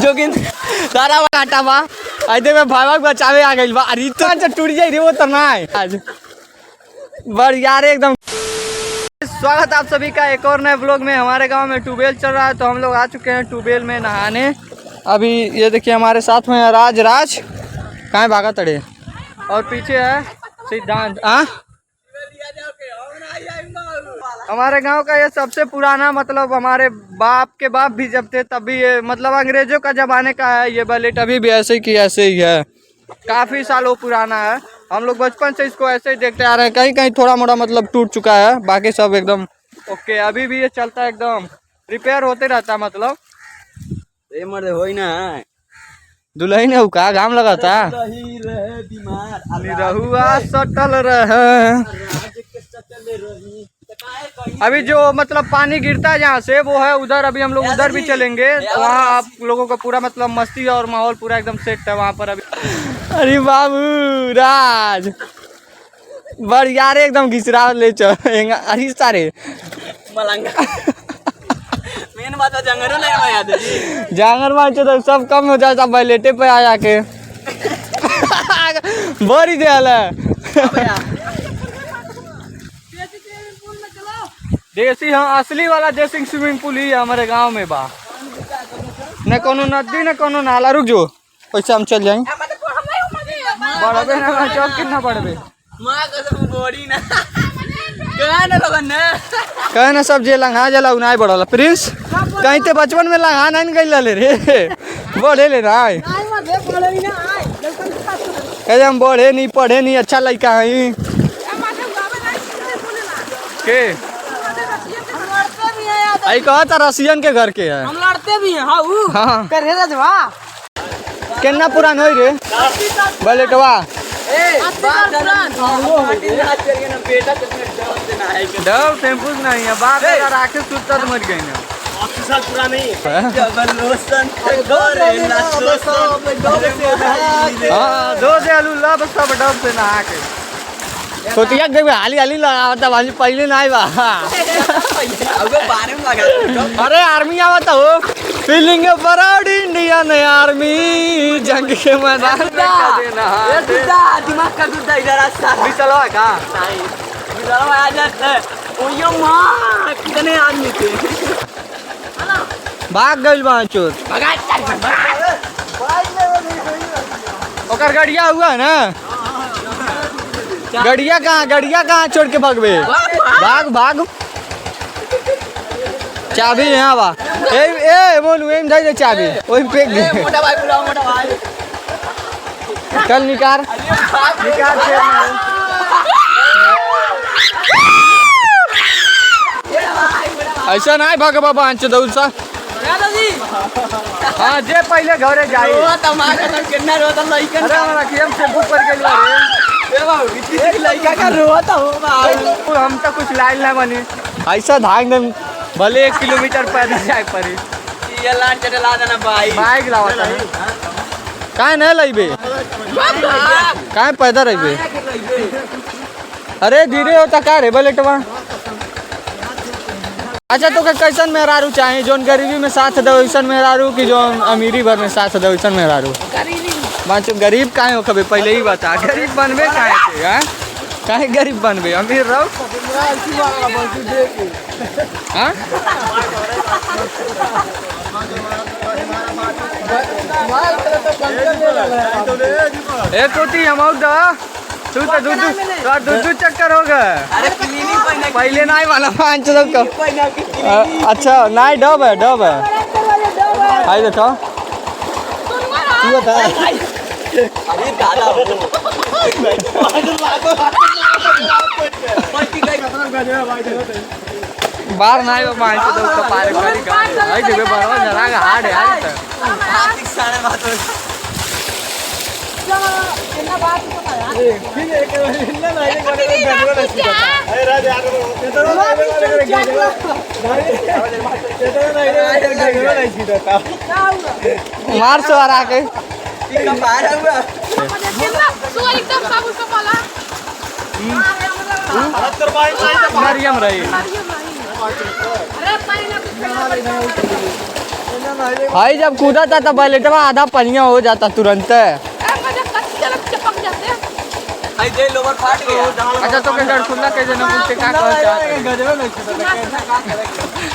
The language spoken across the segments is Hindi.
जो कि सारा काटा बा आइते में भाई बचावे आ गइल बा अरे तो टूट जाई रे वो तो ना आज बड़ यार एकदम। स्वागत आप सभी का एक और नए ब्लॉग में। हमारे गांव में ट्यूबवेल चल रहा है तो हम लोग आ चुके हैं ट्यूबवेल में नहाने। अभी ये देखिए हमारे साथ में है राज कहाँ भागा तड़े और पीछे है सिद्धांत। हमारे गांव का ये सबसे पुराना मतलब हमारे बाप के बाप भी जब थे तब भी ये मतलब अंग्रेजों का जमाने का है ये बैलेट। अभी भी ऐसे ही की ऐसे ही है, काफ़ी सालों पुराना है। हम लोग बचपन से इसको ऐसे ही देखते आ रहे हैं। कहीं कहीं थोड़ा मोड़ा मतलब टूट चुका है, बाकी सब एकदम ओके। अभी भी ये चलता है, एकदम रिपेयर होते रहता है। मतलब हो ना दुल्हन है का घाम लगा था सटल रहे। अभी जो मतलब पानी गिरता है जहाँ से वो है उधर। अभी हम लोग उधर भी चलेंगे, वहाँ आप लोगों का पूरा मतलब मस्ती और माहौल पूरा एकदम सेट है वहाँ पर अभी। अरे बाबू राज बड़ यार एकदम घिसरा ले चल अरे सारे मलंगा मेन बात है जंगल नहीं याद है जांगर मार तो सब कम हो जाता बैलेटे पे आ जाके बड़ी देल है देसी। हाँ असली वाला देसी स्विमिंग पूल ही है हमारे गांव में बा। न कोनो नदी न कोनो नाला। रुक जो पैसा हम चल जाएंगे बढ़बे ना चौक कितना बढ़बे कहे ना सब जे लंघा जला उनाई बढ़ल प्रिंस कहीं ते बचपन में लंघा नहीं गई रे बढ़े ले ना कहे हम बढ़े नहीं पढ़े नहीं अच्छा लड़का है के आई कहा था रसियन के घर के है। हम लड़ते भी हैं हाँ करे रजवा कितना पुरान होई रे बैलेटवा डब टेम्पू नहीं है बाप राखे सुता तो मर गई ना दो से आलू लब सब डब से नहा के सोतिया देवे हाली हाली लगावता वाली पहले ना बा अरे आर्मी आवता हो फीलिंग बराड इंडियन आर्मी जंग के मैदान में दिमाग का दूध इधर भी चलो का आ जाते ओयो मां कितने आदमी थे भाग गइल बा चोर ओकर गड़िया हुआ ना गड़िया कहाँ छोड़ के भागबे भाग भाग चाबी यहाँ बा ए मोनू एम जाई दे चाबी ओही फेंक दे मोटा भाई बुलाओ मोटा भाई कल निकाल ऐसा नहीं भाग बाबा अंच दौड़ सा हाँ जे पहले घरे जाई कितना रोता लइकन अरे हमरा केम से बुक कर गेल रे लड़का का रोता हो हम तो कुछ लाइन ना बनी ऐसा धांग दे भले 1 किलोमीटर पैदल जाए पड़ी ये लाइन चला देना बाइक लावता है काहे नहीं लइबे काहे पैदल रहिबे अरे धीरे होता का रे बैलेटवा। अच्छा तो कैसन मेहरारू चाहिए जोन गरीबी में साथ दे वैसन मेहरारू की जोन अमीरी भर में साथ दे वैसन मेहरारू। माचो गरीब काहे हो कभी पहले ही बता गरीब बनबे काहे काहे गरीब बनबे अमीर रहो हाँ एक कोटी अमाउंट दा तू तो दूध चक्कर हो गए पहले नहीं वाला 500 का। अच्छा नहीं डब है आई देखो तू बता बार नहीं वो 500 का पारे करी का आई देबे बरवा जरा का हार्ड है यार आर्थिक सारे बात हो कितना बात पता है फिर एक हिलना नहीं गड़बड़ नहीं अरे राज यार मार सो आ के का पार हुआ सो एकदम साबुन का पाला मरियम रही अरे पानी ना भाई जब कूदा था तब बैलेटवा आधा पनिया हो जाता तुरंत। जे लोवर फाट गया। अच्छा तो के खुला कैसे न पूछते क्या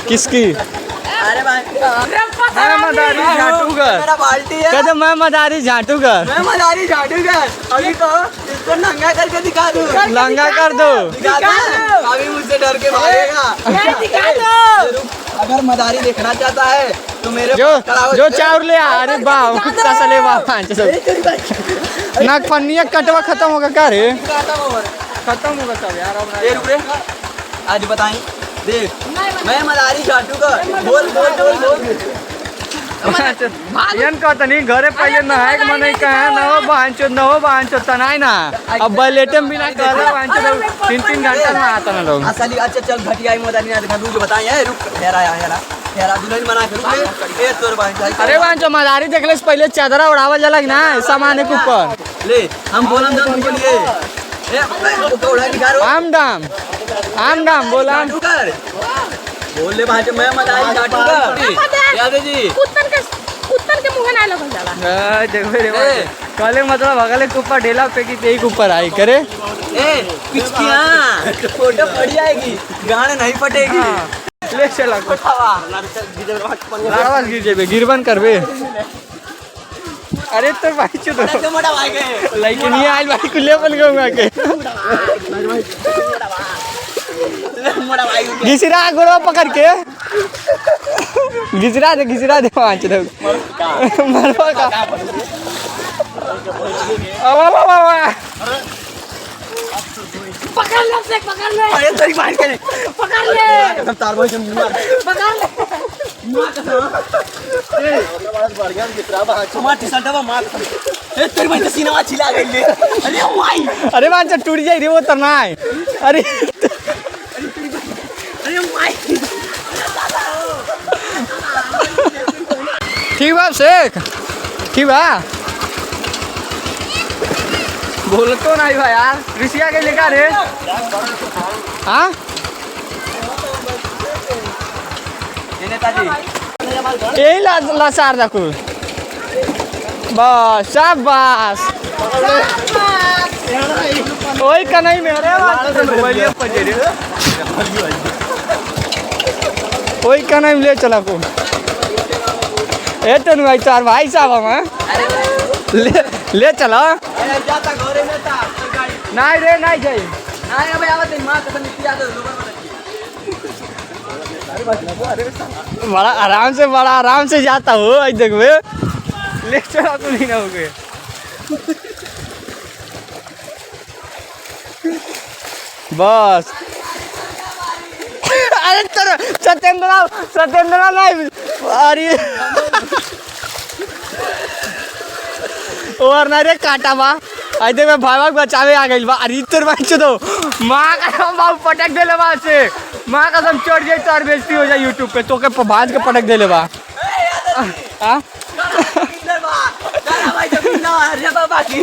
किसकी? अरे भाई मैं मदारी झाटूगर। मेरा बाल्टी है। कहते मैं मदारी झाटूगर। मैं मदारी झाटूगर। अभी तो इसको नंगा करके दिखा दूं। लंगा कर दो। दिखा दो। अभी मुझसे डर के भागेगा। दिखा दो। अगर मदारी देखना चाहता है तो मेरे जो चाउर ले आ। अरे वाह कुत्ता सले वाह नाक पन्निया कटवा खत्म होगा क्या रे? खत्म होगा सब यार। अब आज बताएं देख मैं मदारी झाटूगर। बोल बोल बोल बोल। यन कहता नहीं घरे पहले नहाए के मन कहे न हो बांचो तनाई ना। अब बैलेटे में बिना कहला बांचो तो 3-3 घंटा में आता ना लोग। असली अच्छा चल घटिया ही मदारी ना दिखा दूं जो बताएं। रुक हेरा दुल्हन बना के रुक ए तोर भाई। अरे बांचो मदारी देखले से पहले चादरा उड़ावल जाला कि ना सामान के ऊपर ले हम बोलम दम बोलिए ए तो उड़ा दिखा रो। आम दाम बोला झाटूगर बोल ले भाई मैं मदारी झाटूगर। याद है जी कुत्तन के मुंह ना लगल जाला। देखो रे कले मतलब अगले के ऊपर ढेला फेंकी ते के ऊपर आई करे। ए पिचकियां फोटो पड़ जाएगी गाने नहीं फटेगी। ले चला लावा गिर जेबे गिरबन करबे। अरे तो भाई चुप तो मोटा भाई गए लेकिन ये आज भाई कुल्ले बन गऊंगा के मोटा भाई घिसरा गोरो पकड़ के घिसरा दे पांच दे मरवा का पकड़ ले अरे तेरी भाई के पकड़ ले तार भाई से मार पकड़ ले मार टी-शर्टवा मार ए तेरी भाई सीनावा छिला गई ले। अरे भाई अरे मान से टूट जाई रे वो तरना है। अरे भाई ठीक बा शेख ठीक बा बोल तो नहीं भाई यार ऋषिया के लेकर रे। हाँ नेताजी यही लाचार रखू बस शाबाश वही का नहीं मेरे वही का नहीं ले चला को ए तो भाई चार भाई साहब हम ले चला जाता घरे में था नहीं रे नहीं जाई नहीं अबे आवत नहीं मां कसम किया तो बड़ा आराम से जाता हो आई देखबे ले चला तो नहीं ना हो गए। बस अरे तेरा सत्येंद्र नहीं अरे और ना रे काटा बा आई देख मैं भाई बचावे आ गई बा। अरे तोर बच्चे तो माँ का बाबू पटक दे ले बा से माँ का सब चढ़ जाए तो बेइज्जती हो जाए यूट्यूब पे तो के भाज के पटक दे ले बा। हाँ भाई जब ना हर बाबा की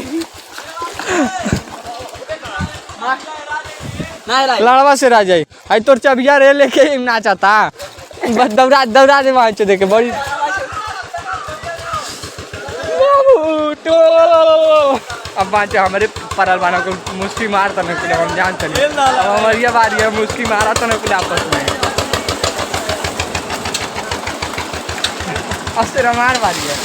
लड़वा से रह जाई आई तोर चबिया रे लेके नाचता बस दौड़ा दे वहाँ से देखे बड़ी अब बाँचे हमारे परल बाना को मुस्की मारता ना कुछ हम जान चले अब हमारी बारी है मुस्की मारा तो ना कुछ आपस में अस्ते हमार बारी है।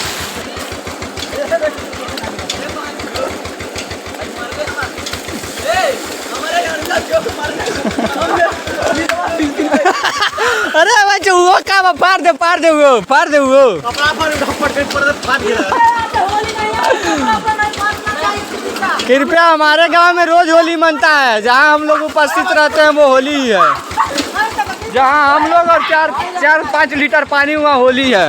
अरे बच्चे वो काम पार दे वो कृपया हमारे गांव में रोज होली मनता है। जहां हम लोग उपस्थित रहते हैं वो होली ही है। जहां हम लोग और 4-5 लीटर पानी हुआ होली है।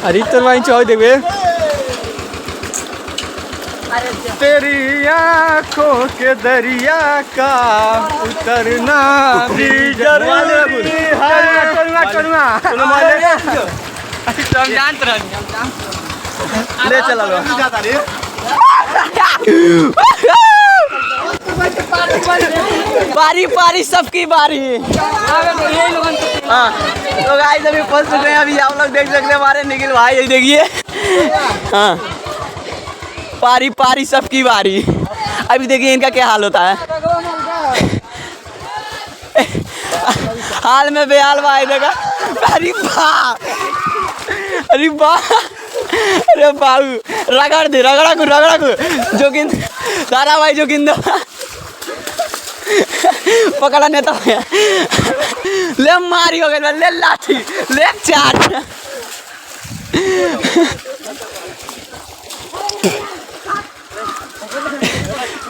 अरे तो वहीं चौ देवे तेरी आँखों के दरिया का उतरना भी जरूरी है। ले चला बारी बारी सबकी बारी। हाँ तो गाइस अभी फंस चुके हैं। अभी आप लोग देख सकते हैं हमारे निखिल भाई, ये देखिए। हाँ पारी पारी सबकी बारी। अभी देखिए इनका क्या हाल होता है। हाल में बेहाल भाई देखा। अरे वाह, अरे वाह, अरे बाबू रगड़ दे, रगड़ा को जोगिंद दादा भाई, जोगिंद पकड़ा नहीं तो ले मारी हो गया, ले लाठी, ले चाट।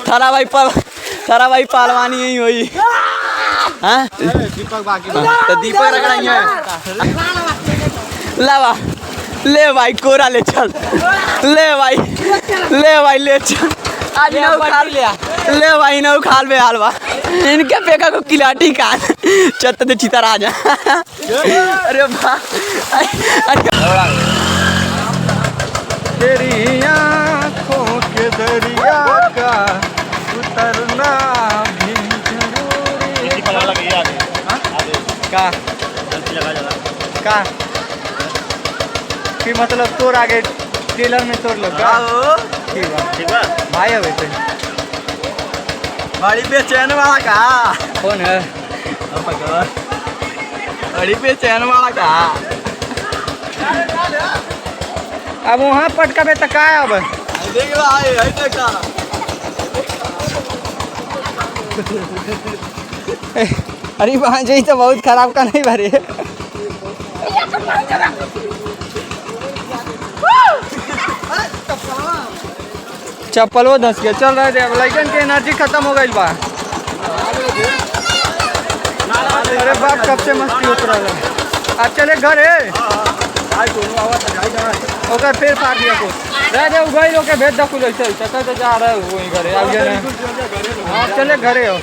थारा भाई पहलवानी यही हुई। हाँ दीपक बाकी तो दीपक रगड़ाई है। लावा ले भाई कोरा ले चल, ले भाई ले चल। आज ना उखाल लिया, ले भाई ना उखाल बे हालवा। इनके पेका को किलाटी का चत्त दे चिता राजा। अरे वाह, तेरी आँखों के दरिया का उतरना भी जरूरी का कि मतलब तोर आगे ट्रेलर में तोड़ लो का। ठीक है भाई है वैसे बड़ी बेचैन वाला का कौन है? बड़ी बेचैन वाला का। अब वहाँ पटका तो का है अब देख भाई, देखा अरे वहाँ जी तो बहुत खराब का नहीं भरे। चप्पल वो धस के चल रहे थे। अब लड़कन की एनर्जी खत्म हो गई बा। अरे बाप कब से मस्ती उतर रहा है। अब चले घर है ओकर फिर फाड़ दिया को रह दे गई लोग के भेज दो कुल ऐसे चक्कर तो जा रहा है वही घरे। अब ये हाँ चले घरे हो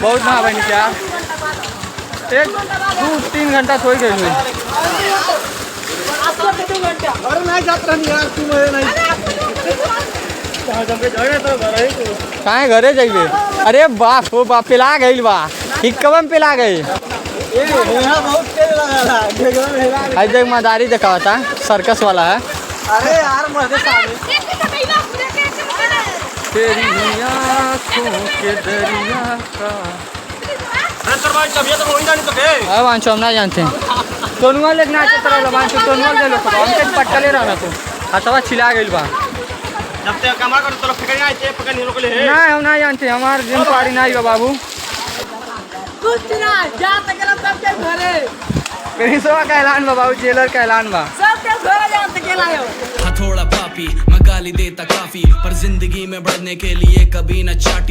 बहुत ना बनी क्या 1-2-3 घंटा सोई गई हुई। कहाँ घरे जाइए? अरे बाप हो बाप पिला गई बा हिक्कबम पिला गई। आज मदारी दिखा था सर्कस वाला है। अरे यार मर्दे तेरी आँखों के दरिया का। अब वांचो हम ना जानते हैं। तोनुआ लेकिन आते तरह वांचो तोनुआ ले लो हमके पट्टा ले रहा ना तू हथवा छिला गइल बा। जब तक कमा कर तो पकड़ नहीं आते, पकड़ नहीं रोकले है। ना हम ना जानते हमार जिम पारी नहीं बा बाबू। कुछ ना जा तक सब के घरे पेरिसवा का ऐलान बा बाबू, जेलर का ऐलान बा। सब के घरे जा तक के लायो। थोड़ा पापी मैं गाली देता काफी, पर जिंदगी में बढ़ने के लिए कभी न चाटी।